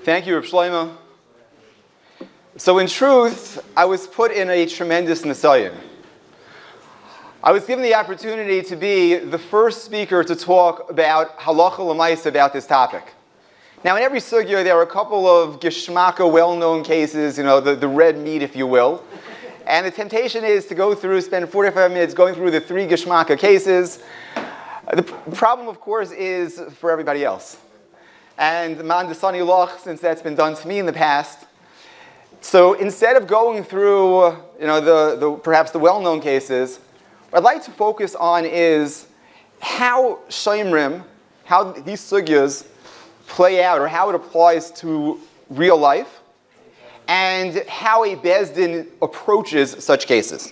Thank you, Reb Shlomo. So in truth, I was put in a tremendous nisayon. I was given the opportunity to be the first speaker to talk about halacha l'maisa about this topic. Now, in every sugya, there are a couple of geshmaka, well-known cases, the red meat, if you will. And the temptation is to spend 45 minutes going through the three geshmaka cases. The problem, of course, is for everybody else. And man desani loch, since that's been done to me in the past. So instead of going through, perhaps the well-known cases, what I'd like to focus on is how shomrim, how these sugyas play out, or how it applies to real life, and how a Beis Din approaches such cases.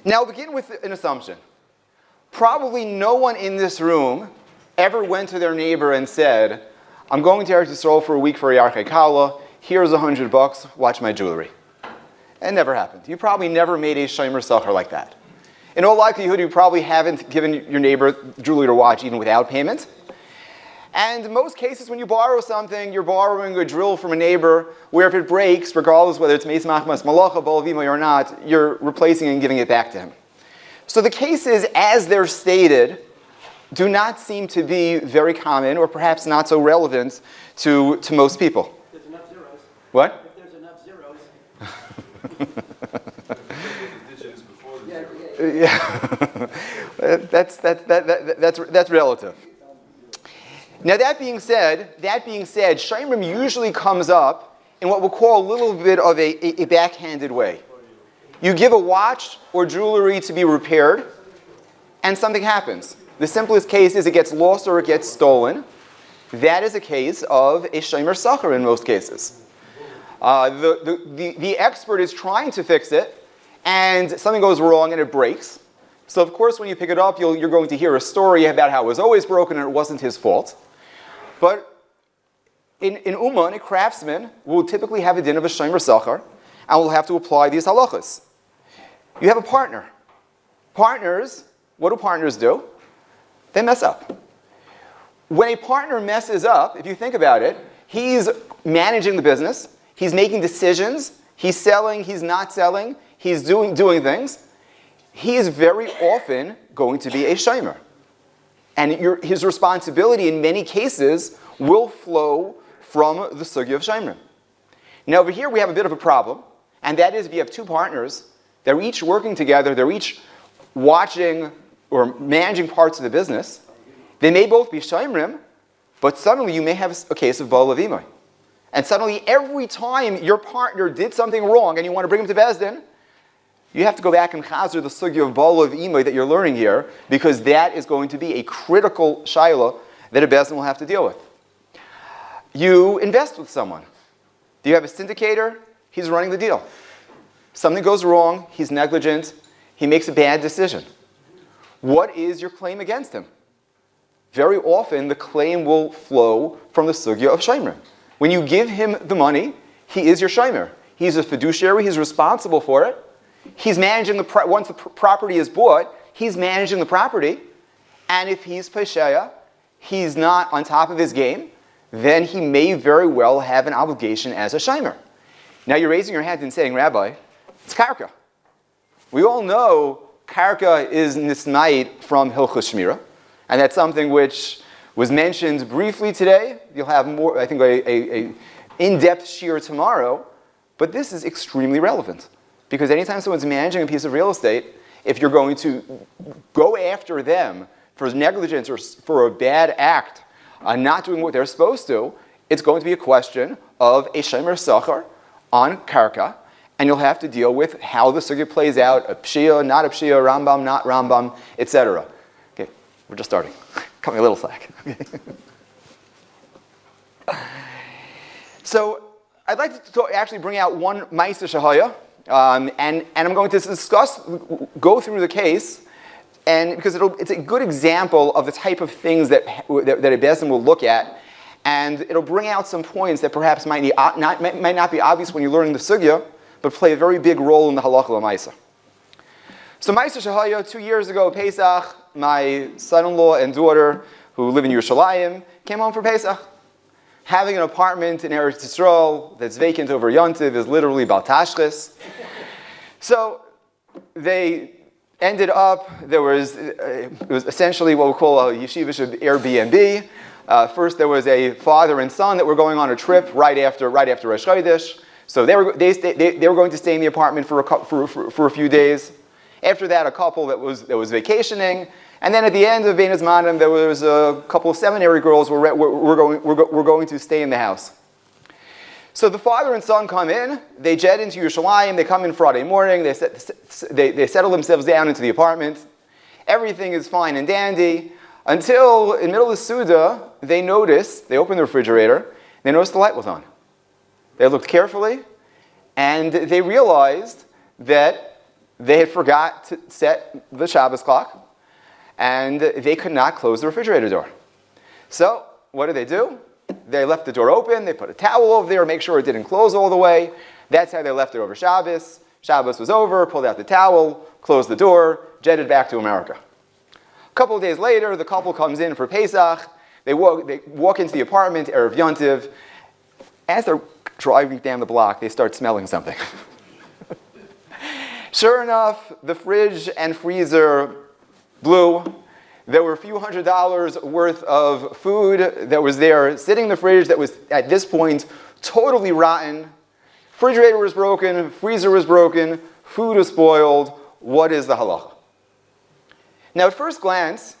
Now, I'll begin with an assumption. Probably no one in this room ever went to their neighbor and said, I'm going to Eretz Yisrael for a week for a Yarchei Kala, here's $100, watch my jewelry. It never happened. You probably never made a shomer sachar like that. In all likelihood, you probably haven't given your neighbor jewelry to watch even without payment. And in most cases, when you borrow something, you're borrowing a drill from a neighbor, where if it breaks, regardless whether it's meis machmas, malacha, bolavima or not, you're replacing it and giving it back to him. So the cases, as they're stated, do not seem to be very common, or perhaps not so relevant to most people. If there's enough zeros. What? If there's enough zeros. Yeah. That's relative. Now that being said, shomrim usually comes up in what we'll call a little bit of a backhanded way. You give a watch or jewelry to be repaired, and something happens. The simplest case is it gets lost or it gets stolen. That is a case of a shomer sachar in most cases. The expert is trying to fix it, and something goes wrong and it breaks. So of course when you pick it up, you're going to hear a story about how it was always broken and it wasn't his fault. But in Uman, a craftsman will typically have a din of a shomer sachar, and will have to apply these halachas. You have a partner. Partners, what do partners do? They mess up. When a partner messes up, if you think about it, he's managing the business, he's making decisions, he's selling, he's not selling, he's doing things. He is very often going to be a shomer. And his responsibility in many cases will flow from the sugya of shomrim. Now over here we have a bit of a problem, and that is if you have two partners, they're each working together, they're each watching or managing parts of the business. They may both be shomrim, but suddenly you may have a case of ba'al avimai. And suddenly every time your partner did something wrong and you want to bring him to Beis Din, you have to go back and chazer the sugya of ba'al avimai that you're learning here, because that is going to be a critical shaila that a Beis Din will have to deal with. You invest with someone. Do you have a syndicator? He's running the deal. Something goes wrong, he's negligent, he makes a bad decision. What is your claim against him? Very often, the claim will flow from the sugya of shomrim. When you give him the money, he is your shomer. He's a fiduciary, he's responsible for it. He's managing once the property is bought, he's managing the property. And if he's pesheya, he's not on top of his game, then he may very well have an obligation as a shomer. Now you're raising your hand and saying, Rabbi, it's karka. We all know karka is nisnait from Hilchos Shmira, and that's something which was mentioned briefly today. You'll have more, I think, a in-depth shiur tomorrow, but this is extremely relevant, because anytime someone's managing a piece of real estate, if you're going to go after them for negligence or for a bad act, not doing what they're supposed to, it's going to be a question of a shomer sachar on karka, and you'll have to deal with how the sugya plays out, a pshia, not a pshia, Rambam, not Rambam, etc. Okay, we're just starting. Cut me a little slack. So I'd like to actually bring out one ma'aser shahaya, and I'm going to go through the case, and because it's a good example of the type of things that a Beis Din will look at, and it'll bring out some points that perhaps might not be obvious when you're learning the sugya, but play a very big role in the halacha l'maisa. So ma'aser shahaya, 2 years ago, Pesach, my son-in-law and daughter, who live in Yerushalayim, came home for Pesach. having an apartment in Eretz Yisrael that's vacant over Yontiv is literally Bal Tashchis. So they ended up, it was essentially what we call a yeshivish Airbnb. First there was a father and son that were going on a trip right after Rosh Chodesh. So they were going to stay in the apartment for a few days. After that, a couple that was vacationing. And then at the end of Bein Hazmanim, there was a couple of seminary girls who were going to stay in the house. So the father and son come in, they jet into Yerushalayim, they come in Friday morning, they settle themselves down into the apartment. Everything is fine and dandy, until in the middle of the Suda, they opened the refrigerator, they noticed the light was on. They looked carefully, and they realized that they had forgot to set the Shabbos clock, and they could not close the refrigerator door. So, what did they do? They left the door open, they put a towel over there, make sure it didn't close all the way. That's how they left it over Shabbos. Shabbos was over, pulled out the towel, closed the door, jetted back to America. A couple of days later, the couple comes in for Pesach. They walk into the apartment, Erev Yontiv. As they're driving down the block, they start smelling something. Sure enough, the fridge and freezer blew. There were a few $100s worth of food that was there sitting in the fridge that was, at this point, totally rotten. Refrigerator was broken, freezer was broken, food was spoiled. What is the halacha? Now, at first glance,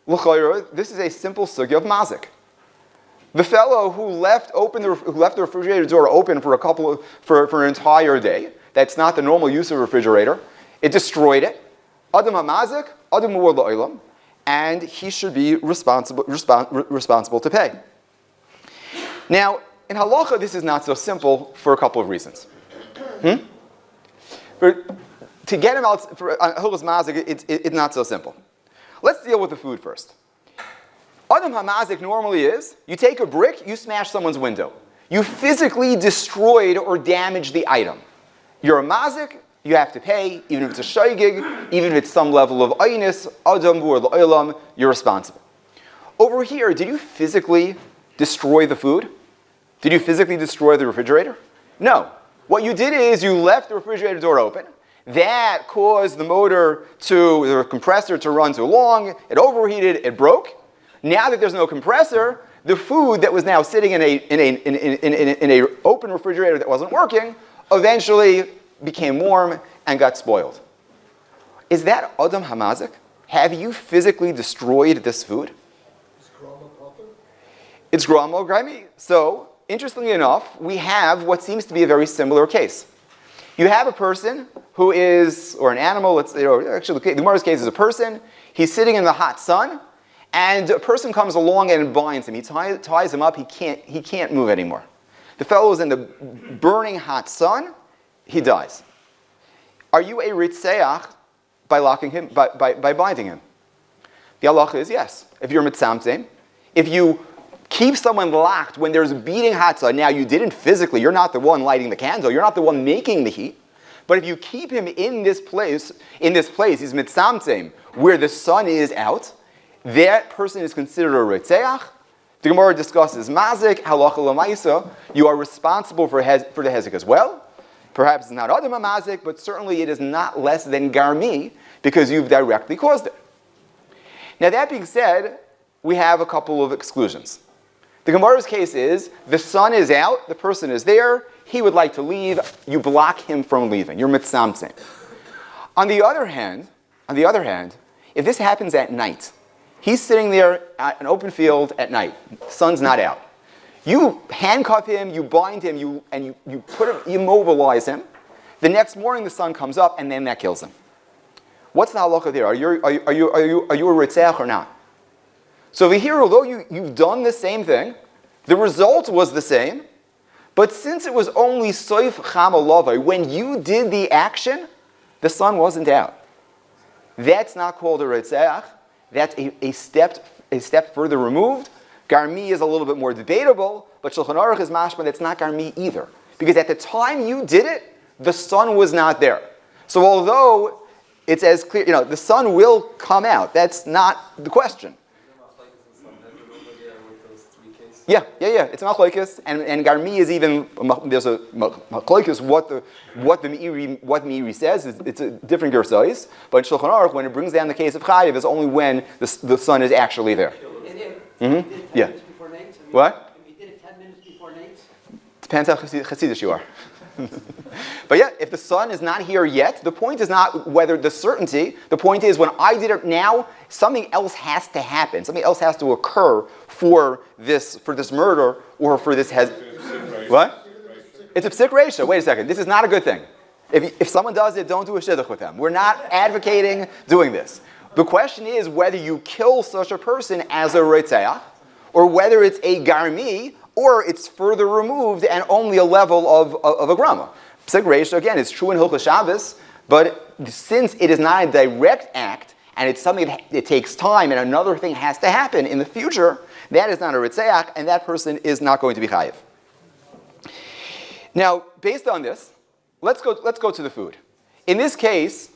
l'chayra, this is a simple sugya of mazik. The fellow who left the refrigerator door open for an entire day, that's not the normal use of a refrigerator, it destroyed it. Adam hamazik, adam mu'or la'olam, and he should be responsible to pay. Now, in halacha, this is not so simple for a couple of reasons. To get him out for hilchos mazik, it's not so simple. Let's deal with the food first. Adam hamazik normally is, you take a brick, you smash someone's window. You physically destroyed or damaged the item. You're a mazik, you have to pay, even if it's a shaygig, even if it's some level of aynis, adam or l'olam, you're responsible. Over here, did you physically destroy the food? Did you physically destroy the refrigerator? No. What you did is you left the refrigerator door open. That caused the compressor to run too long. It overheated, it broke. Now that there's no compressor, the food that was now sitting in a open refrigerator that wasn't working eventually became warm and got spoiled. Is that Adam hamazik? Have you physically destroyed this food? Is grama proper? It's grama grimy. So, interestingly enough, we have what seems to be a very similar case. You have a person who is, or an animal, actually the Gemara's case is a person, he's sitting in the hot sun, and a person comes along and binds him. He ties him up, he can't move anymore. The fellow is in the burning hot sun, he dies. Are you a ritzeach by locking him, by binding him? The halacha is yes. If you're mitzamtzim, if you keep someone locked when there's a beating hot sun, now you didn't physically, you're not the one lighting the candle, you're not the one making the heat, but if you keep him in this place, he's mitzamtzim, where the sun is out, that person is considered a ritzeach. The Gemara discusses mazik, halacha l'maisa, you are responsible for the hezek as well. Perhaps it's not adam mazik, but certainly it is not less than garmi, because you've directly caused it. Now that being said, we have a couple of exclusions. The Gemara's case is, the sun is out, the person is there, he would like to leave, you block him from leaving. You're mitzamtzim. On the other hand, if this happens at night, he's sitting there at an open field at night, the sun's not out. You handcuff him, you bind him, you immobilize him. The next morning the sun comes up, and then that kills him. What's the halacha there? Are you a ritzeach or not? So over here, although you've done the same thing, the result was the same, but since it was only soif chamalavai, when you did the action, the sun wasn't out. That's not called a ritzeach. That's a step further removed. Garmi is a little bit more debatable, but Shulchan Aruch is mashma that's not garmi either. Because at the time you did it, the sun was not there. So although it's as clear, the sun will come out. That's not the question. Yeah. It's a machlokes, and Garmi is even there's a machlokes what the Meiri says. It's a different gersais, but in Shulchan Aruch, when it brings down the case of chayiv, is only when the sun is actually there. Yeah. What? If you did it 10 minutes before Nate's? Depends how chassidish you are. But yeah, if the sun is not here yet, the point is not whether the certainty. The point is when I did it now, something else has to happen. Something else has to occur for this murder or for this What? It's a psik ratio. Wait a second. This is not a good thing. If someone does it, don't do a shidduch with them. We're not advocating doing this. The question is whether you kill such a person as a reitzeach, or whether it's a garmi, or it's further removed and only a level of a grama. Psik ratio, again, is true in Hilchos Shabbos, but since it is not a direct act, and it's something that takes time, and another thing has to happen in the future, that is not a ritzeach, and that person is not going to be chayiv. Now, based on this, let's go to the food. In this case,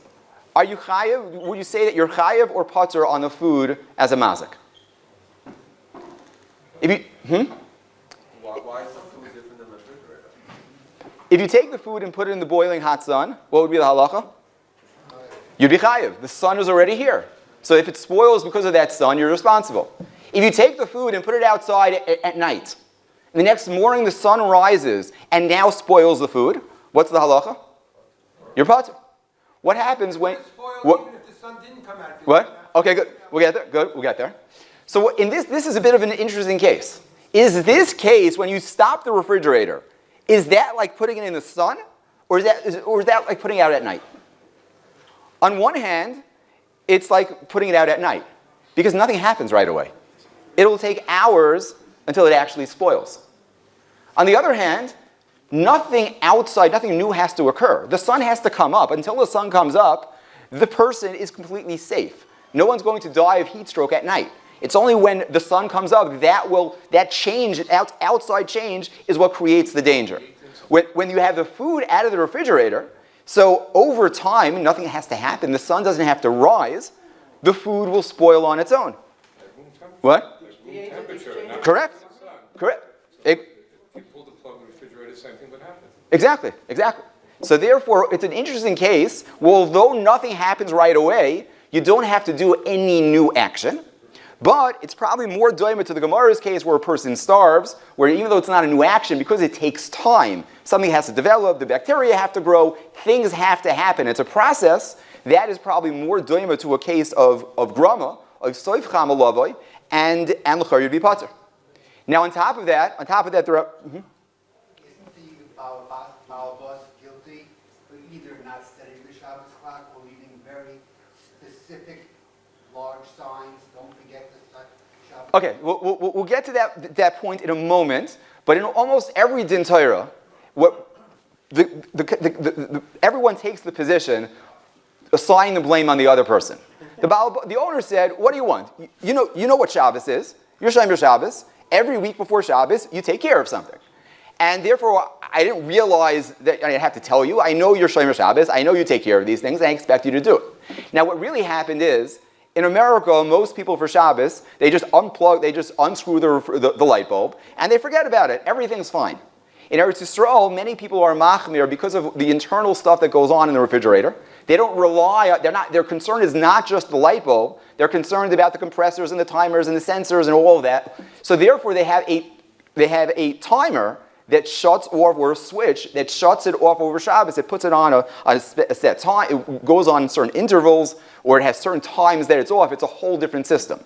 are you chayiv? Would you say that you're chayiv or patur on the food as a mazik? Why is the food different than the refrigerator? If you take the food and put it in the boiling hot sun, what would be the halacha? You'd be chayiv. The sun is already here. So if it spoils because of that sun, you're responsible. If you take the food and put it outside at night, the next morning the sun rises and now spoils the food, what's the halacha? You're patur. What happens when... Even if the sun didn't come out. What? Okay, good. We'll get there. Good. We'll get there. So in this is a bit of an interesting case. Is this case, when you stop the refrigerator, is that like putting it in the sun? Or is that like putting it out at night? On one hand, it's like putting it out at night, because nothing happens right away. It'll take hours until it actually spoils. On the other hand, nothing new has to occur. The sun has to come up. Until the sun comes up, the person is completely safe. No one's going to die of heat stroke at night. It's only when the sun comes up that change, outside change, is what creates the danger. When you have the food out of the refrigerator, so over time, nothing has to happen. The sun doesn't have to rise. The food will spoil on its own. What? Correct. If you pull the plug in the refrigerator, same thing would happen. Exactly. So therefore, it's an interesting case. Well, although nothing happens right away, you don't have to do any new action. But it's probably more doima to the Gemara's case where a person starves, where even though it's not a new action, because it takes time, something has to develop, the bacteria have to grow, things have to happen. It's a process that is probably more doima to a case of grama, of soif chama and l'chor you'd be patur. Now on top of that, there are... Isn't the Balabas guilty for either not setting the Shabbos clock or leaving very specific large signs, don't forget the Shabbos? Okay, we'll get to that point in a moment, but in almost every din Torah, everyone takes the position assigning the blame on the other person. The owner said, what do you want? You know what Shabbos is. You're Shomer Shabbos. Every week before Shabbos, you take care of something. And therefore, I didn't realize that I have to tell you. I know you're Shomer Shabbos. I know you take care of these things. And I expect you to do it. Now, what really happened is, in America, most people for Shabbos, they just unplug, they just unscrew the light bulb, and they forget about it. Everything's fine. In Eretz Yisrael, many people are machmir because of the internal stuff that goes on in the refrigerator. They don't rely, their concern is not just the light bulb, they're concerned about the compressors and the timers and the sensors and all of that. So therefore they have a timer that shuts off, or a switch that shuts it off over Shabbos. It puts it on a set time, it goes on certain intervals, or it has certain times that it's off. It's a whole different system.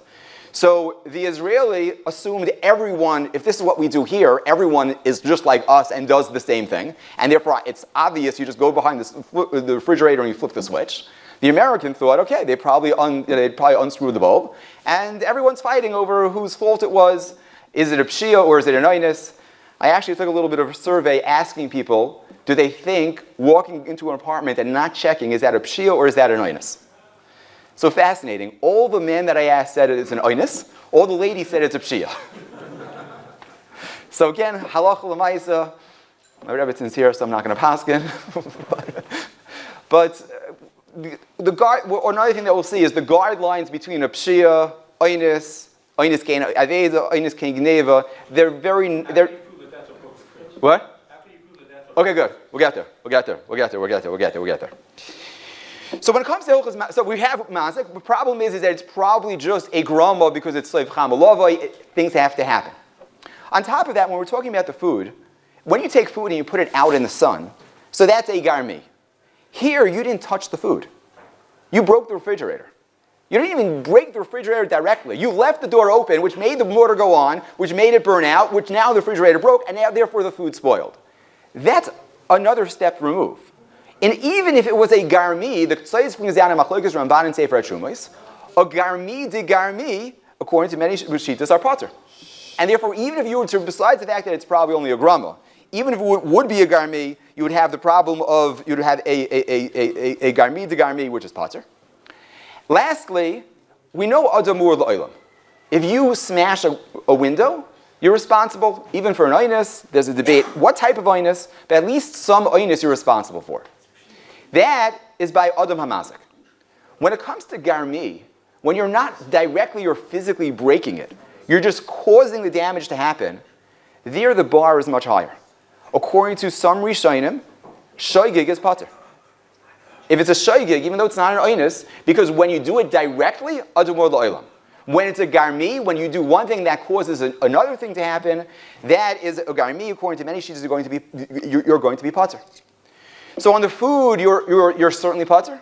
So the Israeli assumed everyone, if this is what we do here, everyone is just like us and does the same thing. And therefore it's obvious you just go behind the refrigerator and you flip the switch. The American thought, okay, they'd probably unscrew the bulb. And everyone's fighting over whose fault it was. Is it a pshia or is it an oinus? I actually took a little bit of a survey asking people, do they think walking into an apartment and not checking, is that a pshia or is that an oinus? So fascinating. All the men that I asked said it's an oinus. All the ladies said it's a pshia. So again, halacha l'maisa. My Rebbetzin's here, so I'm not going to paskin. But another thing that we'll see is the guidelines between a pshia, oinus, Oynis Kein Aveda, Oynis Kein Gneva. They're very, they're, what? Okay, good. We'll get there. So when it comes to Hilchos, so we have Mazik. The problem is that it's probably just a grama because it's Sleiv Chamalovai. Things have to happen. On top of that, when we're talking about the food, when you take food and you put it out in the sun, so that's a garmi. Here, you didn't touch the food. You broke the refrigerator. You didn't even break the refrigerator directly. You left the door open, which made the motor go on, which made it burn out, which now the refrigerator broke, and now therefore the food spoiled. That's another step remove. And even if it was a garmi, the Tzayis brings down in Machlokes Ramban and Sefer HaTrumos, a garmi de garmi, according to many Rishitas, are potter. And therefore, even if you were to, besides the fact that it's probably only a grama, even if it would be a garmi, you would have the problem of, you would have a garmi de garmi, which is potter. Lastly, we know adamur l'olam. If you smash a window, you're responsible, even for an oinus. There's a debate, what type of oinus, but at least some oinus you're responsible for. That is by Adam Hamazik. When it comes to garmi, when you're not directly or physically breaking it, you're just causing the damage to happen, there the bar is much higher. According to some Rishonim, shoygig is pater. If it's a shoygig, even though it's not an oinus, because when you do it directly, adumor l'olam. When it's a garmi, when you do one thing that causes another thing to happen, that is a garmi. According to many sheets, you're going to be pater. So on the food, you're certainly pater.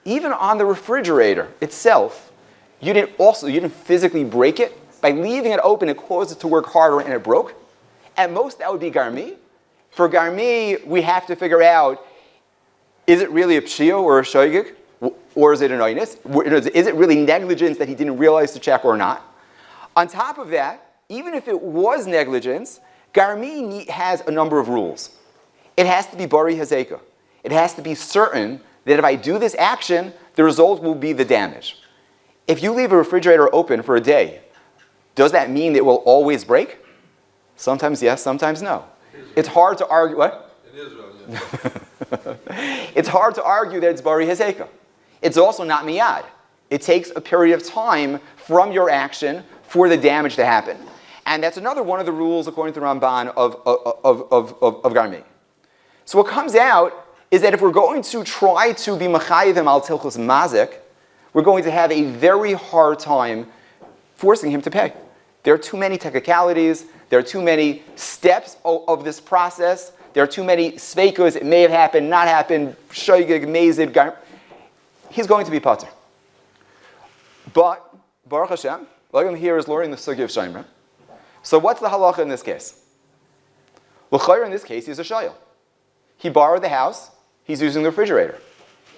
Even on the refrigerator itself, you didn't physically break it. By leaving it open, it caused it to work harder and it broke. At most, that would be garmi. For garmi, we have to figure out, is it really a pshio or a shoygig? Or is it an oinus? Is it really negligence that he didn't realize to check or not? On top of that, even if it was negligence, garmi has a number of rules. It has to be bari hazeka. It has to be certain that if I do this action, the result will be the damage. If you leave a refrigerator open for a day, does that mean it will always break? Sometimes yes, sometimes no. It's hard to argue, what? In Israel, yes. It's hard to argue that it's bari hazeka. It's also not miyad. It takes a period of time from your action for the damage to happen. And that's another one of the rules, according to Ramban, of garmi. So what comes out is that if we're going to try to be machayivim al tilchos mazik, we're going to have a very hard time forcing him to pay. There are too many technicalities. There are too many steps of this process. There are too many sveikus. It may have happened, not happened, shoygig, mezid, garmi. He's going to be pater. But, Baruch Hashem, Lagam here is learning the Sugya of Shemra. So what's the halacha in this case? L'chayr in this case, he's a shayil. He borrowed the house, he's using the refrigerator.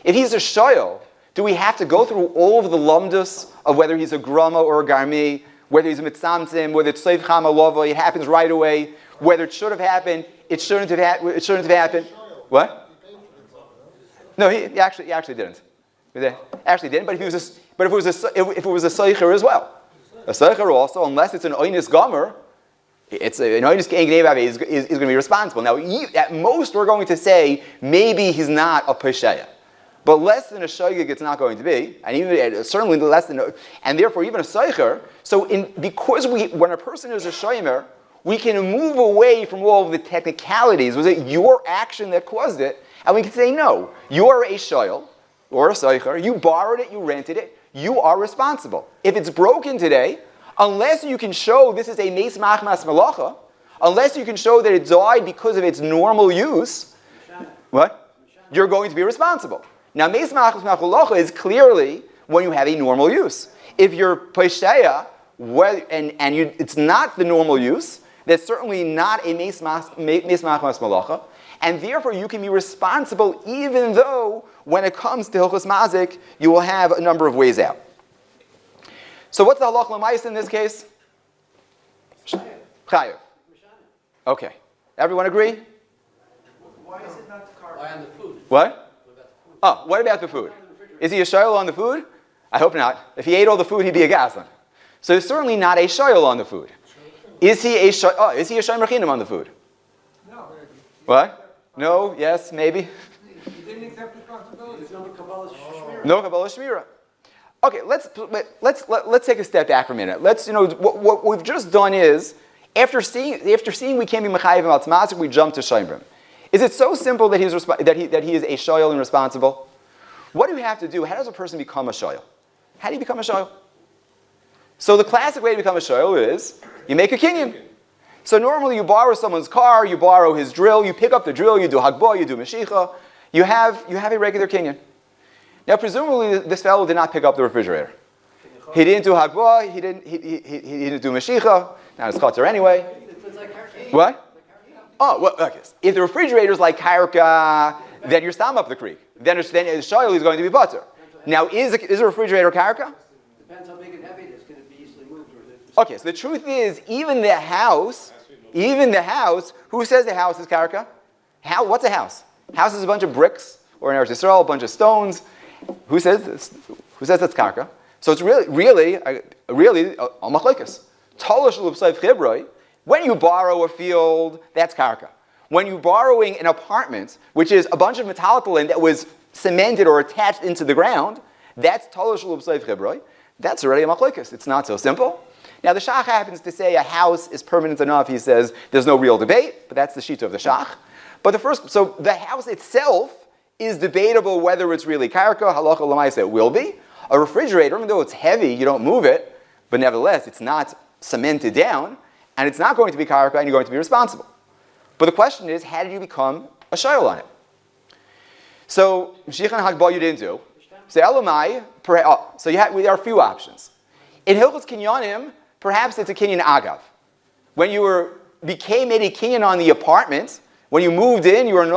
If he's a shayil, do we have to go through all of the lumdus of whether he's a grama or a garmi, whether he's a mitzamtzim, whether it's sleiv chama lova, it happens right away, whether it should have happened, it shouldn't have happened. What? No, he actually didn't. Actually didn't, but if it was a seicher as well, a seicher also, unless it's an oinus gomer, it's an oinus kein gneva is going to be responsible. Now, at most, we're going to say maybe he's not a pesheya, but less than a shoygig, it's not going to be, and even certainly less than, and therefore even a seicher. So, because when a person is a shomer, we can move away from all of the technicalities. Was it your action that caused it? And we can say no, you're a shoyel. Or a seicher, you borrowed it, you rented it, you are responsible. If it's broken today, unless you can show this is a meis machmas malacha, unless you can show that it died because of its normal use, what? You're going to be responsible. Now, meis machmas malacha is clearly when you have a normal use. If you're pesheya, it's not the normal use, that's certainly not a meis machmas malacha, and therefore you can be responsible even though when it comes to Hilchos Mazik, you will have a number of ways out. So what's the halacha l'maisa in this case? Chayev. Okay. Everyone agree? Why is it not carved? Why on the food? What? Oh, what about the food? Is he a shoyel on the food? I hope not. If he ate all the food, he'd be a goslin. So he's certainly not a shoyel on the food. Is he a shomer chinam on the food? No. What? No? Yes? Maybe? He didn't accept responsibility. There's no Kabbalah Shmira. No Kabbalah Shmira. Okay, let's take a step back for a minute. What we've just done is, after seeing we can't be mechayiv al tzmazik, we jump to shayimrim. Is it so simple that he is a shoyel and responsible? What do we have to do? How does a person become a shoyel? How do you become a shoyel? So the classic way to become a shoyel is you make a kinyan. So normally you borrow someone's car, you borrow his drill, you pick up the drill, you do hagbah, you do meshicha, you have a regular kinyan. Now presumably this fellow did not pick up the refrigerator. He didn't do hagbah, he didn't do meshicha, now it's chater anyway. What? Oh, well, okay. If the refrigerator is like karka, then you're stam up the creek. Then the shoyel is going to be butter. Now is a refrigerator karka? Depends how big and heavy it is. Can it be easily moved? Okay, so the truth is, even the house, who says the house is karka? What's a house? House is a bunch of bricks, or in Eretz Yisrael, a bunch of stones. Who says this? Who says that's karka? So it's really a machlokes. Tolosh l'psayv chibroi. When you borrow a field, that's karka. When you're borrowing an apartment, which is a bunch of metallic that was cemented or attached into the ground, that's tolosh l'psayv chibroi. That's already a machlokes. It's not so simple. Now the shach happens to say a house is permanent enough. He says there's no real debate, but that's the shita of the shach. But so the house itself is debatable whether it's really karka. Halacha l'maisa it will be. A refrigerator, even though it's heavy, you don't move it, but nevertheless it's not cemented down, and it's not going to be karka, and you're going to be responsible. But the question is, how did you become a shayol on it? So Mshichan Hagbah you didn't do. So Elamai, so there are a few options. In Hilchos Kinyanim, perhaps it's a kinyan agav. When you became a kinyan on the apartment, when you moved in, you made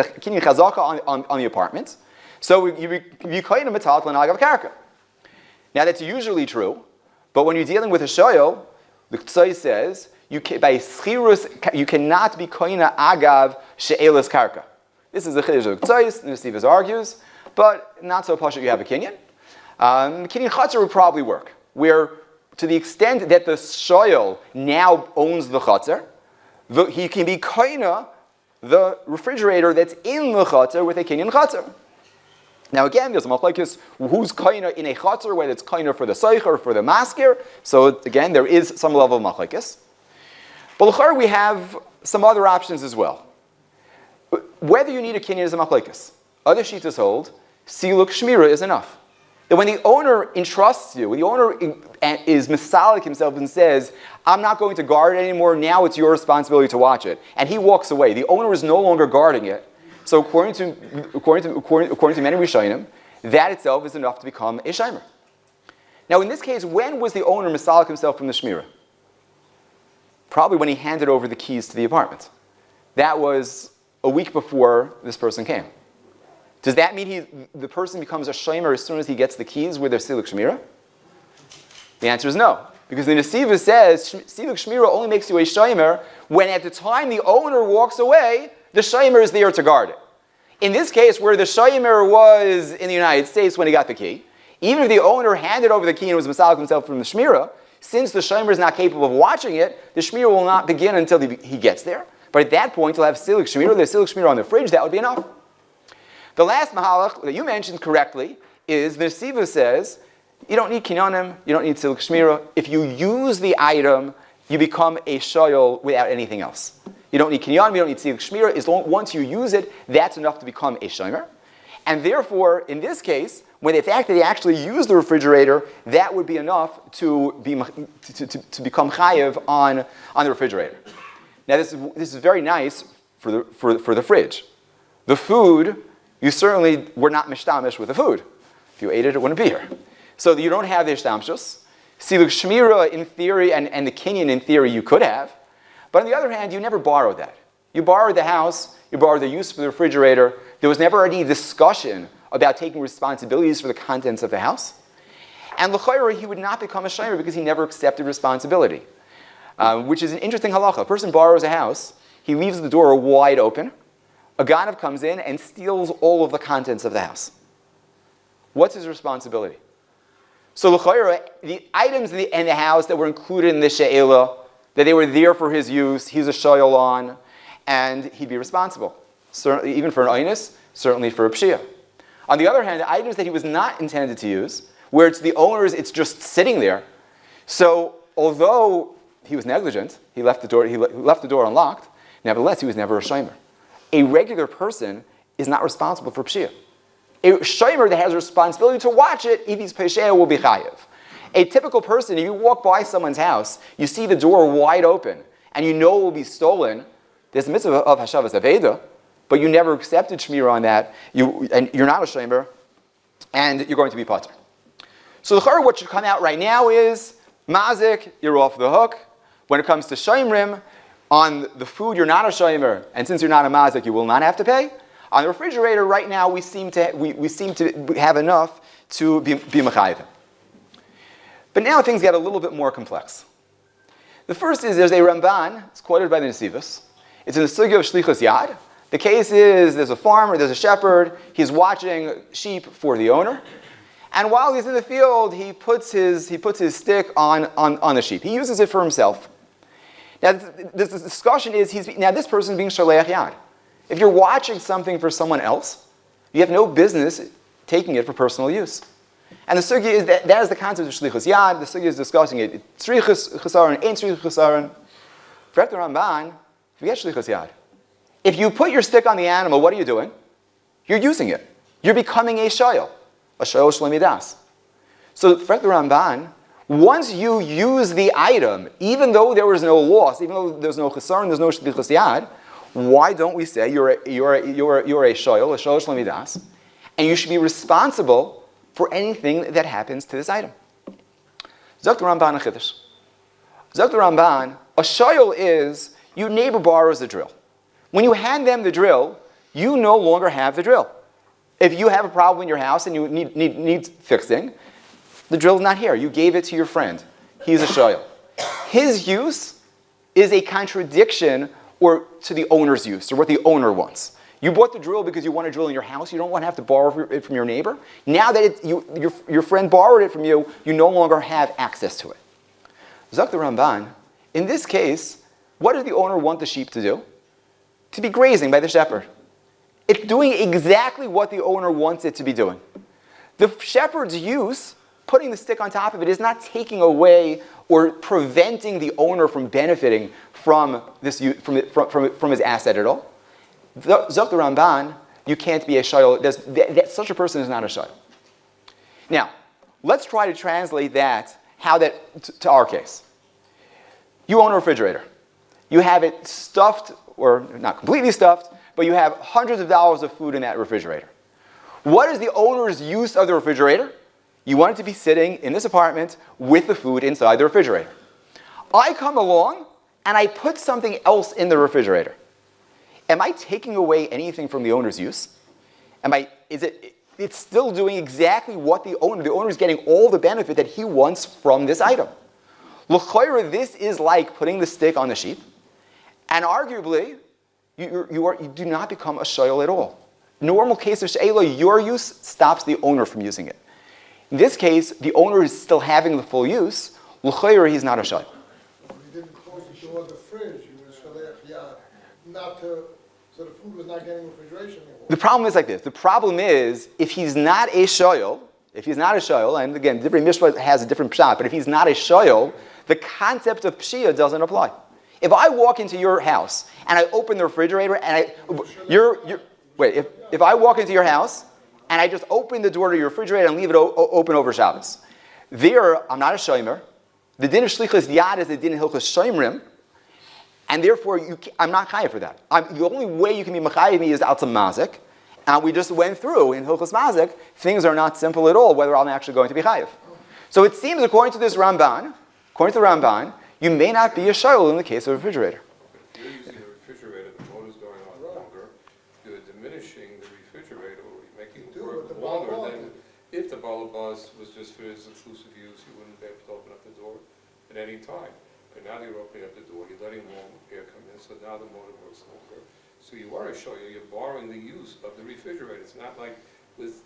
a kinyan chazaka on the apartment. So you became a metallic agav karka. Now that's usually true, but when you're dealing with a shoyel, the Tzai says by schirus you cannot be koina agav she'elas karka. This is the chiddush of Tzai. Nesivos argues, but not so pashut you have a kinyan. Kinyan chatzar would probably work, where to the extent that the shoyel now owns the chatzar, he can be koina the refrigerator that's in the chatzar with a kinyan chatzar. Now again, there's a machlokes who's koina in a chatzar, whether it's koina for the soicher or for the masker. So again, there is some level of machlokes. But l'char we have some other options as well. Whether you need a kinyan is a machlokes. Other shitas hold siluk shmira is enough. That when the owner entrusts you, when the owner is misalik himself and says, I'm not going to guard it anymore, now it's your responsibility to watch it, and he walks away, the owner is no longer guarding it. So according to many Rishonim, that itself is enough to become a shimer. Now in this case, when was the owner misalik himself from the shmira? Probably when he handed over the keys to the apartment. That was a week before this person came. Does that mean the person becomes a shomer as soon as he gets the keys with their siluk shmira? The answer is no. Because the Nesivos says siluk shmira only makes you a shomer when at the time the owner walks away, the shomer is there to guard it. In this case, where the shomer was in the United States when he got the key, even if the owner handed over the key and was misalik himself from the shmira, since the shomer is not capable of watching it, the shmira will not begin until he gets there. But at that point, he'll have siluk shmira, there's siluk shmira on the fridge, that would be enough. The last mahalach that you mentioned correctly is the Nesivos says, you don't need kinyanim, you don't need siluk shmira. If you use the item, you become a shoyol without anything else. You don't need kinyanim, you don't need siluk shmira. Once you use it, that's enough to become a shomer. And therefore, in this case, when the fact that they actually use the refrigerator, that would be enough to become chayev on the refrigerator. Now this is very nice for the fridge. The food, you certainly were not mishtamish with the food. If you ate it, it wouldn't be here. So you don't have the ishtamshus. Siluk shmira in theory and the kinyan in theory you could have. But on the other hand, you never borrowed that. You borrowed the house, you borrowed the use for the refrigerator. There was never any discussion about taking responsibilities for the contents of the house. And l'chayra, he would not become a shomer because he never accepted responsibility. Which is an interesting halacha. A person borrows a house, he leaves the door wide open, a ganav comes in and steals all of the contents of the house. What's his responsibility? So l'chayra, the items in the house that were included in the she'ela, that they were there for his use, he's a shoyol on, and he'd be responsible. Certainly, even for an oinus, certainly for a pshia. On the other hand, items that he was not intended to use, where it's the owner's, it's just sitting there. So although he was negligent, he left the door unlocked, nevertheless, he was never a shomer. A regular person is not responsible for pshia. A shomer that has a responsibility to watch it, if he's pesheya, will be chayiv. A typical person, if you walk by someone's house, you see the door wide open, and you know it will be stolen, there's a mitzvah of hashavas aveda, but you never accepted shmira on that, and you're not a shomer, and you're going to be patur. So the what should come out right now is, mazik, you're off the hook. When it comes to shomrim, on the food you're not a shomer, and since you're not a mazik, you will not have to pay. On the refrigerator right now, we seem to have enough to be mechayiv. But now things get a little bit more complex. The first is there's a Ramban, it's quoted by the Nesivos. It's in the Hasugya of Shlichus Yad. The case is there's a farmer, there's a shepherd, he's watching sheep for the owner. And while he's in the field, he puts his stick on the sheep. He uses it for himself. Now this discussion is, this person is being Shaleach Yad. If you're watching something for someone else, you have no business taking it for personal use. And the sugya is that is the concept of shlichus yad. The sugya is discussing it. Tzrichus chesaron, ain't tzrichus chesaron. For the Ramban, forget shlichus yad. If you put your stick on the animal, what are you doing? You're using it. You're becoming a shayil shlemidas. So for the Ramban, once you use the item, even though there was no loss, even though there's no chesaron, there's no shlichus yad, why don't we say you're a shayil shlemidas, and you should be responsible for anything that happens to this item? Zok the Ramban a chiddush. Zok the Ramban, a shayil is, your neighbor borrows a drill. When you hand them the drill, you no longer have the drill. If you have a problem in your house and you need fixing, the drill's not here. You gave it to your friend. He's a shayil. His use is a contradiction or to the owner's use, or what the owner wants. You bought the drill because you want a drill in your house. You don't want to have to borrow it from your neighbor. Now that your friend borrowed it from you, you no longer have access to it. Zok the Ramban, in this case, what does the owner want the sheep to do? To be grazing by the shepherd. It's doing exactly what the owner wants it to be doing. The shepherd's use, putting the stick on top of it, is not taking away or preventing the owner from benefiting from his asset at all. Zok the Ramban, you can't be a shayil. Such a person is not a shayil. Now, let's try to translate how that to our case. You own a refrigerator. You have it stuffed, or not completely stuffed, but you have hundreds of dollars of food in that refrigerator. What is the owner's use of the refrigerator? You want it to be sitting in this apartment with the food inside the refrigerator. I come along and I put something else in the refrigerator. Am I taking away anything from the owner's use? It's still doing exactly what the owner is getting all the benefit that he wants from this item. L'chayra, this is like putting the stick on the sheep, and arguably, you do not become a shayil at all. Normal case of shayla, your use stops the owner from using it. In this case, the owner is still having the full use. L'chayra, he's not a shayil. He didn't close the door of the fridge. He was shaleach yad, so the food was not getting refrigeration anymore. The problem is like this. The problem is, if he's not a shayil, and again, different mishpah has a different pshat, but if he's not a shayil, the concept of pshia doesn't apply. If I walk into your house and I open the refrigerator and if I walk into your house and I just open the door to your refrigerator and leave it open over Shabbos, I'm not a shomer. The din of shlichus yad is the din of hilchos shomrim, and therefore I'm not chayav for that. The only way you can be mechayav me is out to mazik, and we just went through in hilchos mazik. Things are not simple at all whether I'm actually going to be chayav. So it seems, according to the Ramban, you may not be a shayil in the case of a refrigerator. If you're using the refrigerator, the motor's going on longer, you're diminishing the refrigerator, or you're making it work longer than if the bottle bus was just for his exclusive use. You wouldn't be able to open up the door at any time. But now you're opening up the door, you're letting warm air come in, so now the motor works longer. So you are a shayil, you're borrowing the use of the refrigerator. It's not like with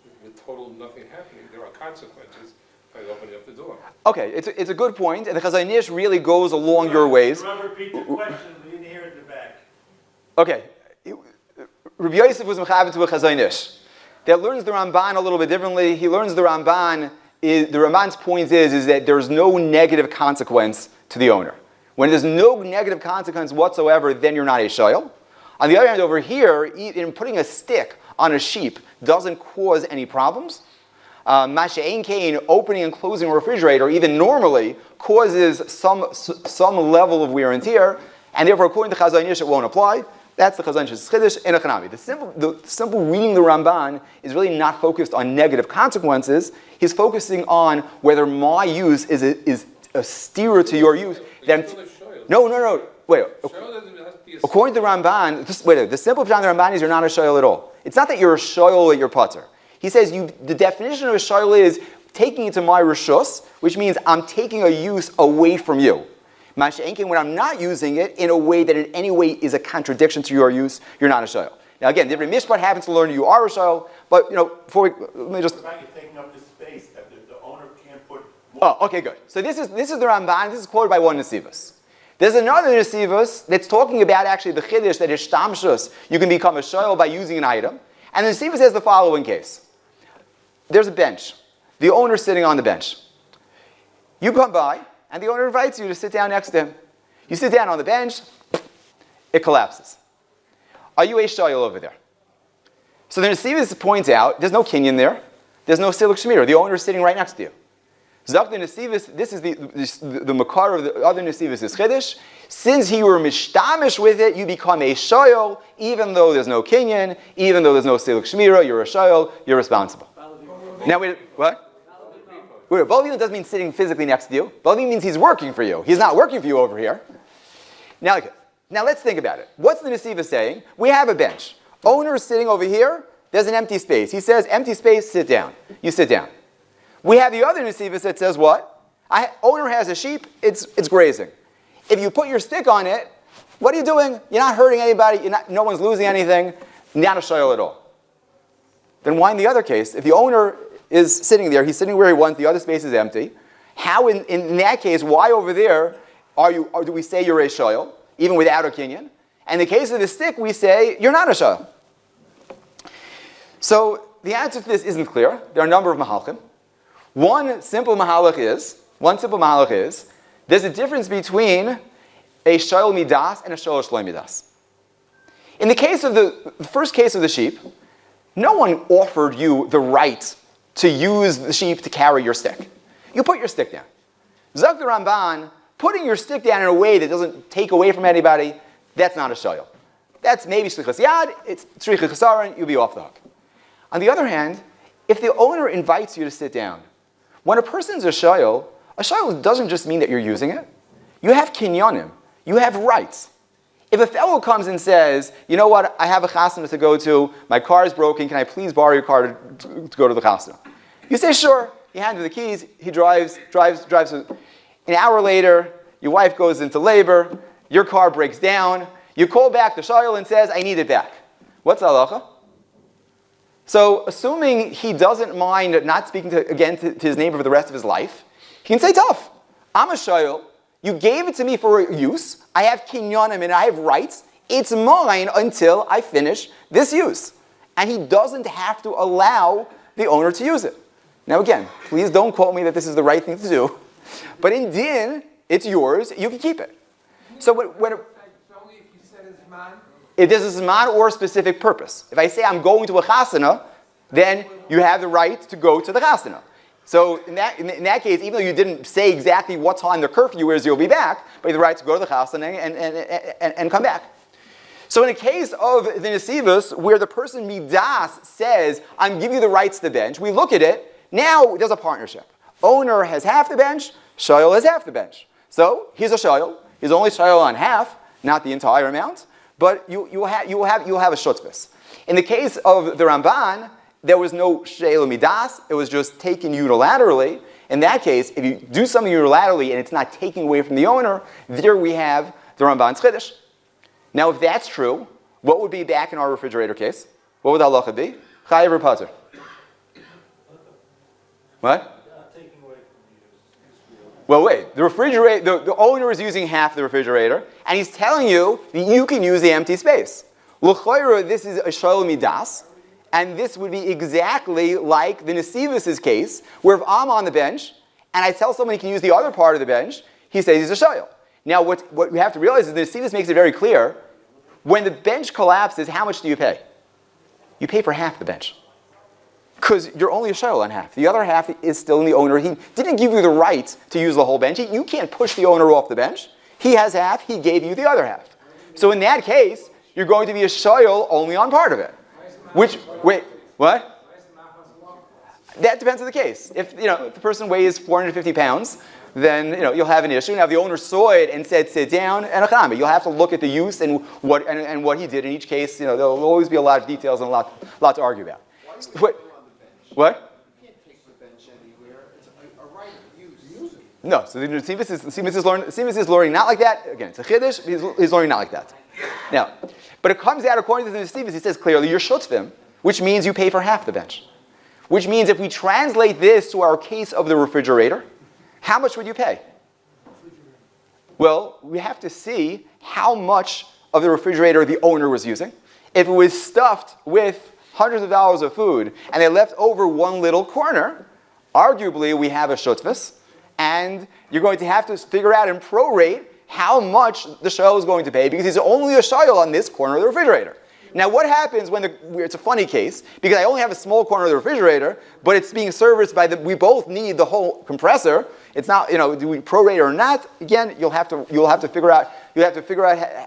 total nothing happening. There are consequences by opening up the door. Okay, it's a good point, and the Chazon Ish really goes along your ways. Repeat the question, we didn't hear it in the back. Okay, Rabbi Yosef was mechaven to a Chazon Ish that learns the Ramban a little bit differently. He learns the Ramban's point is that there's no negative consequence to the owner. When there's no negative consequence whatsoever, then you're not a shayl. On the other hand, over here, in putting a stick on a sheep doesn't cause any problems. Masha'en Kain, opening and closing a refrigerator, even normally, causes some level of wear and tear, and therefore, according to Chazon Ish, it won't apply. That's the Chazon Ish's Chiddush in a Chanami. The simple reading the Ramban is really not focused on negative consequences. He's focusing on whether my use is a steerer to your use. Then, no. Wait. According to the Ramban, the simple pshat of the Ramban is you're not a shoyl at all. It's not that you're a shoyl at your putter. He says the definition of a shoyl is taking it to my rishus, which means I'm taking a use away from you. Masha'enkin, when I'm not using it in a way that in any way is a contradiction to your use, you're not a shoyl. Now again, different mishpat happens to learn you are a shoyl, but let me just. You're taking up the space that the owner can't put. Oh, okay, good. So this is the Ramban. This is quoted by one Nesivus. There's another Nesivus that's talking about actually the chiddush that is shtamshus. You can become a shoyl by using an item. And the Nesivus has the following case. There's a bench. The owner's sitting on the bench. You come by, and the owner invites you to sit down next to him. You sit down on the bench, it collapses. Are you a shoyl over there? So the Nesivus points out, there's no kinyan there. There's no siluk shmir. The owner is sitting right next to you. Zak the Nesivus, this is the makar of the other Nesivus is chiddush. Since you were mishtamish with it, you become a shoyl, even though there's no kinyan, even though there's no siluk shmira, you're a shoyl, you're responsible. Now wait, what? Wait, Balvin doesn't mean sitting physically next to you. Balvin means he's working for you. He's not working for you over here. Now let's think about it. What's the Nesivus saying? We have a bench. Owner is sitting over here. There's an empty space. He says, empty space, sit down. You sit down. We have the other Nesivus that says what? Owner has a sheep, it's grazing. If you put your stick on it, what are you doing? You're not hurting anybody, no one's losing anything, not a shoyl at all. Then why in the other case, if the owner is sitting there, he's sitting where he wants, the other space is empty, how in that case, why over there do we say you're a shoyl, even without a kinyan? And in the case of the stick, we say you're not a shoyl. So the answer to this isn't clear. There are a number of mahalchim. One simple mahalach is, there's a difference between a shoyl midas and a shoyl shloi midas. In the case of the first case of the sheep, no one offered you the right to use the sheep to carry your stick. You put your stick down. Zak the Ramban, putting your stick down in a way that doesn't take away from anybody, that's not a shoyl. That's maybe shlichus yad, it's tzricha chesaron, you'll be off the hook. On the other hand, if the owner invites you to sit down, when a person's a shoyl doesn't just mean that you're using it. You have kinyanim. You have rights. If a fellow comes and says, you know what, I have a chasana to go to, my car is broken, can I please borrow your car to go to the chasana? You say, sure. You hand him the keys, he drives. An hour later, your wife goes into labor, your car breaks down, you call back the shoyl and says, I need it back. What's halacha? So, assuming he doesn't mind not speaking to his neighbor for the rest of his life, he can say, tough, I'm a shoyl, you gave it to me for use, I have kinyanim and I have rights, it's mine until I finish this use. And he doesn't have to allow the owner to use it. Now again, please don't quote me that this is the right thing to do, but in din, it's yours, you can keep it. So when It's only if you said it's mine. if this is man or a specific purpose. If I say I'm going to a chasana, then you have the right to go to the chasana. So in that case, even though you didn't say exactly what time the curfew is, you'll be back, but you have the right to go to the chasana and come back. So in a case of the nesivus, where the person midas says, I'm giving you the rights to the bench, we look at it, now there's a partnership. Owner has half the bench, shoyl has half the bench. So he's a shoyl, he's only shoyl on half, not the entire amount, but you'll have a shutvis. In the case of the Ramban, there was no she'el midas, it was just taken unilaterally. In that case, if you do something unilaterally and it's not taking away from the owner, there we have the Ramban's chiddush. Now, if that's true, what would be back in our refrigerator case? What would the halacha be? Chayav or pater? What? Well, wait. The refrigerator, the owner is using half the refrigerator, and he's telling you that you can use the empty space. L'choira, this is a shoyl midas, And this would be exactly like the Nesivus' case, where if I'm on the bench and I tell someone he can use the other part of the bench, he says he's a shayil. Now, what we have to realize is the Nesivus makes it very clear, when the bench collapses, how much do you pay? You pay for half the bench. Because you're only a shayil on half. The other half is still in the owner. He didn't give you the right to use the whole bench. You can't push the owner off the bench. He has half, he gave you the other half. So in that case, you're going to be a shayil only on part of it. What? That depends on the case. If if the person weighs 450 pounds, then you'll have an issue. Now, if the owner saw it and said sit down, and you'll have to look at the use and what he did in each case. There'll always be a lot of details and a lot to argue about. What? You can't take the bench anywhere. It's a right of use. No. So the Nesivus is learning not like that. Again, it's a chiddush. He's learning not like that. Now, but it comes out according to the Nesivus. He says clearly you're shutzvim, which means you pay for half the bench. Which means if we translate this to our case of the refrigerator, how much would you pay? Well, we have to see how much of the refrigerator the owner was using. If it was stuffed with hundreds of dollars of food and they left over one little corner, arguably we have a shutzvus, and you're going to have to figure out and prorate how much the shayil is going to pay because he's only a shayil on this corner of the refrigerator. Now, what happens when it's a funny case, because I only have a small corner of the refrigerator, but it's being serviced by we both need the whole compressor. It's not, do we prorate or not? Again, you'll have to figure out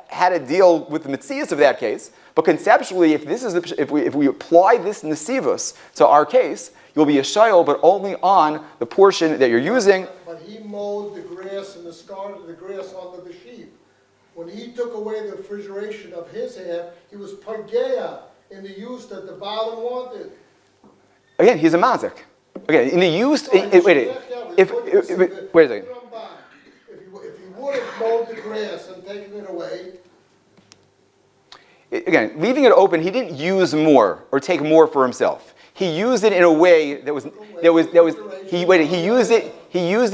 how to deal with the metzias of that case. But conceptually, if we apply this nesivus to our case, you'll be a shayil, but only on the portion that you're using. But he mowed the grass and discarded the grass under the sheep. When he took away the refrigeration of his half, he was pageya in the use that the Baalim wanted. Again, he's a mazik. Again, in the use. Wait a second. If he would have mowed the grass and taken it away. Again, leaving it open, he didn't use more or take more for himself. He used it in a way he used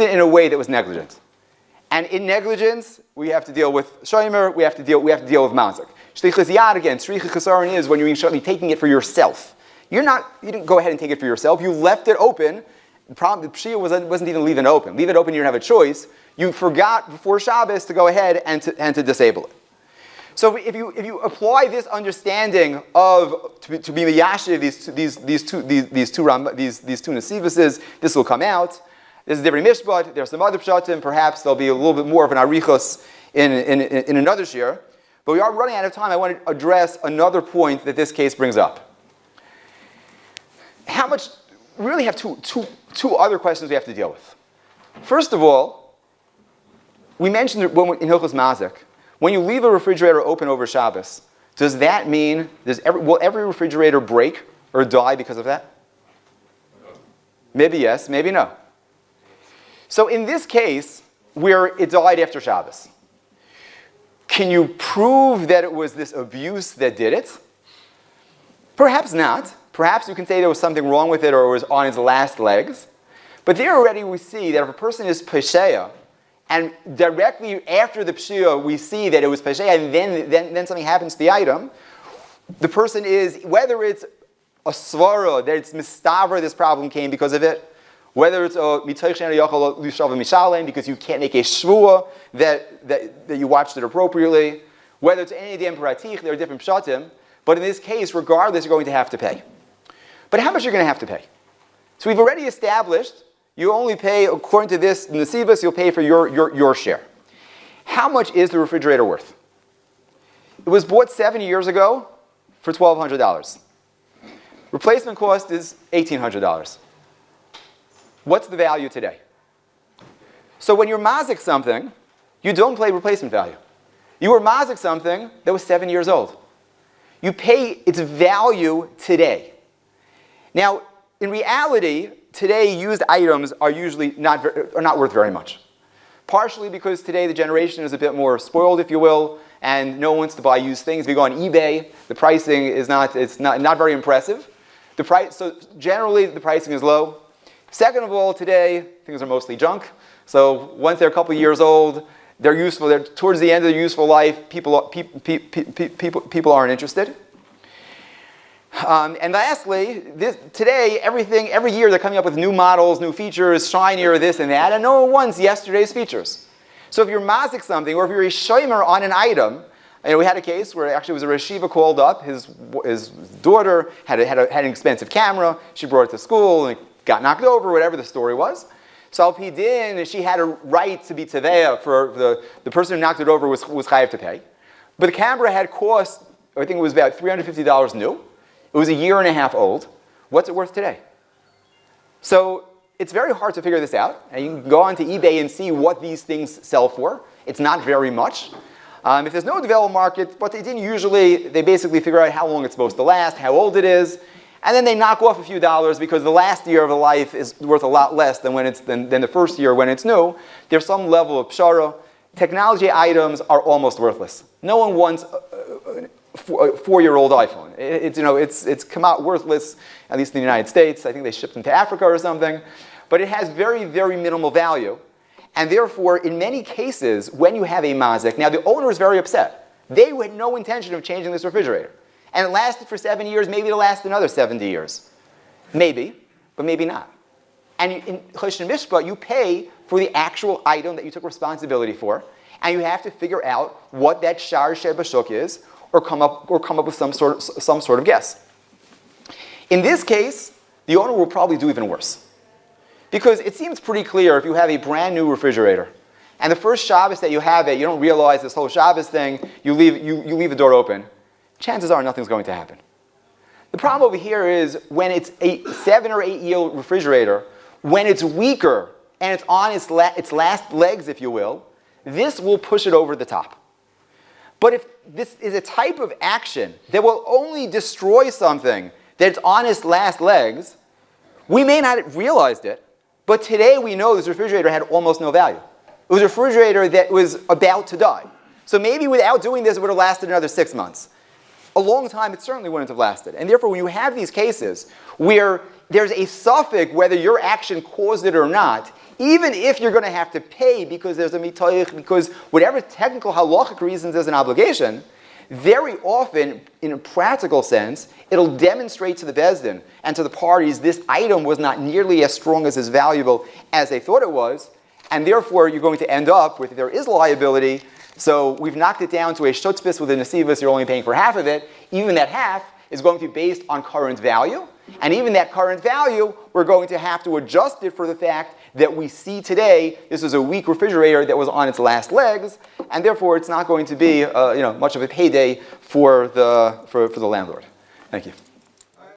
it in a way that was negligent. And in negligence, we have to deal with shomer, we have to deal with mazik. Shlichus yad again, shlichus chesaron is when you're actually taking it for yourself. You didn't go ahead and take it for yourself. You left it open. The pshia wasn't even leave it open. Leave it open, you don't have a choice. You forgot before Shabbos to go ahead and to disable it. So if you apply this understanding of to be miyashiv these two nesivuses, this will come out. This is different mishpat. There's some other pshatim. Perhaps there'll be a little bit more of an arichos in another shiur. But we are running out of time. I want to address another point that this case brings up. We really have two other questions we have to deal with. First of all, we mentioned in Hilchos Mazik, when you leave a refrigerator open over Shabbos, does that mean will every refrigerator break or die because of that? Maybe yes, maybe no. So in this case, where it died after Shabbos, can you prove that it was this abuse that did it? Perhaps not. Perhaps you can say there was something wrong with it or it was on its last legs. But there already we see that if a person is pesheya, and directly after the pshia we see that it was pesheya, and then something happens to the item, the person is, whether it's a svara, that it's mistaver, this problem came because of it, whether it's a because you can't make a shvua that you watched it appropriately, whether it's any of the emperatich, there are different pshatim, but in this case, regardless, you're going to have to pay. But how much you're going to have to pay? So we've already established you only pay, according to this nesivus, you'll pay for your share. How much is the refrigerator worth? It was bought 7 years ago for $1,200. Replacement cost is $1,800. What's the value today? So when you're mazik something, you don't pay replacement value. You were mazik something that was 7 years old. You pay its value today. Now, in reality, today used items are usually not worth very much. Partially because today the generation is a bit more spoiled, if you will, and no one wants to buy used things. If you go on eBay, the pricing is not very impressive. So generally the pricing is low. Second of all, today things are mostly junk. So once they're a couple of years old, they're useful. They're towards the end of their useful life. People aren't interested. And lastly, today, every year they're coming up with new models, new features, shinier, this and that, and no one wants yesterday's features. So if you're mazik something, or if you're a shomer on an item, we had a case where actually it was a reshiva called up, his daughter had an expensive camera, she brought it to school, and it got knocked over, whatever the story was. So al pi din, she had a right to be teveya for the person who knocked it over was chayav to pay. But the camera had cost, I think it was about $350 new. It was a year and a half old. What's it worth today? So it's very hard to figure this out. And you can go onto eBay and see what these things sell for. It's not very much. If there's no developed market, what they did usually, they basically figure out how long it's supposed to last, how old it is, and then they knock off a few dollars because the last year of the life is worth a lot less than than the first year when it's new. There's some level of pshara. Technology items are almost worthless. No one wants a 4-year-old iPhone. It's come out worthless, at least in the United States. I think they shipped them to Africa or something. But it has very, very minimal value. And therefore, in many cases, when you have a mazik, now the owner is very upset. They had no intention of changing this refrigerator. And it lasted for 7 years, maybe it'll last another 70 years. Maybe, but maybe not. And in Choshen Mishpah, you pay for the actual item that you took responsibility for, and you have to figure out what that shar shebashuk is, or come up with some sort of guess. In this case, the owner will probably do even worse. Because it seems pretty clear if you have a brand new refrigerator, and the first Shabbos that you have it, you don't realize this whole Shabbos thing, you leave the door open, chances are nothing's going to happen. The problem over here is when it's a 7 or 8 year refrigerator, when it's weaker and it's on its last legs, if you will, this will push it over the top. But if this is a type of action that will only destroy something that's on its last legs, we may not have realized it, but today we know this refrigerator had almost no value. It was a refrigerator that was about to die. So maybe without doing this, it would have lasted another 6 months. A long time, it certainly wouldn't have lasted. And therefore, when you have these cases where there's a suffix whether your action caused it or not, even if you're going to have to pay because there's a mitoich, because whatever technical halachic reasons there's an obligation, very often, in a practical sense, it'll demonstrate to the Beis Din and to the parties this item was not nearly as strong as valuable as they thought it was, and therefore you're going to end up with there is liability. So we've knocked it down to a shutzfis with a nesivus, you're only paying for half of it. Even that half is going to be based on current value. And even that current value, we're going to have to adjust it for the fact that we see today this is a weak refrigerator that was on its last legs, and therefore it's not going to be much of a payday for the landlord. Thank you.